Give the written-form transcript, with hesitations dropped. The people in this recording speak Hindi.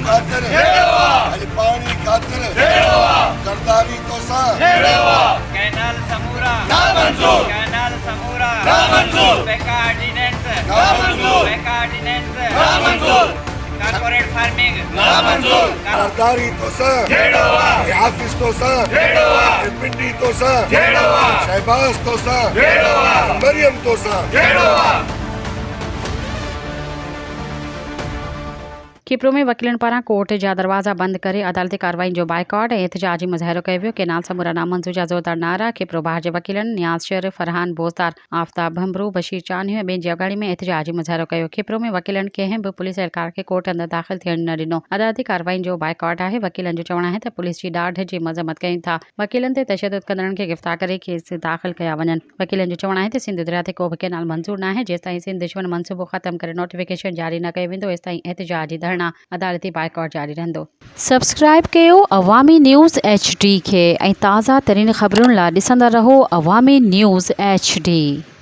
खातिर अॼु पाणी खातिर गरदारी तोसां कैनाल समूरा कैनाल समूरा बेका ऑर्डिनेंस कॉर्पोरेट फार्मिंग गरदारी तोसां ऑफिस तोसां पिंडी तोसां शहबाज तोसां मरियम तोसां। खिपरो में वकीलन पारां कोर्ट जा दरवाज़ा बंद करे अदालती कार्रवाई जो बाइकॉट ऐं एहतजाजी मुज़ाहिरो कयो वियो। केनाल समूरा नामंज़ूर जा ज़ोरदार नारा खिपरो बार जे वकीलनि नियाज़ शरीफ़ फरहान बोज़दार आफ़ताब भंभरू बशीर चानियो ऐं ॿियनि जी अॻाणी में एहतजाजी मुज़ाहिरो कयो। खिपरो में वकीलनि कंहिं बि पुलिस एहलकार खे कोर्ट अंदरि दाख़िल थियण न ॾिनो। अदालती कार्रवाई जो बाइकॉट आहे। वकीलनि जो चवणु आहे त पुलिस जी ॾाढ जी मज़म्मत कयूं था। वकीलनि ते तशदुद कंदड़नि खे गिरफ़्तार करे केस दाख़िल कया वञनि। वकीलनि जो चवणु आहे त सिंध दरिया ते को बि केनाल मंज़ूर न आहे। जेसिताईं सिंध दुश्मन मनसूबो ख़त्म करे नोटिफिकेशन जारी न कयो वेंदो तेसिताईं एहतजाजी धरना अदालती बाइकॉट जारी रहंदो। सब्सक्राइब कयो अवामी न्यूज़ HD खे ऐं ताज़ा तरीन ख़बरुनि लाइ ॾिसंदा रहो अवामी न्यूज़ HD।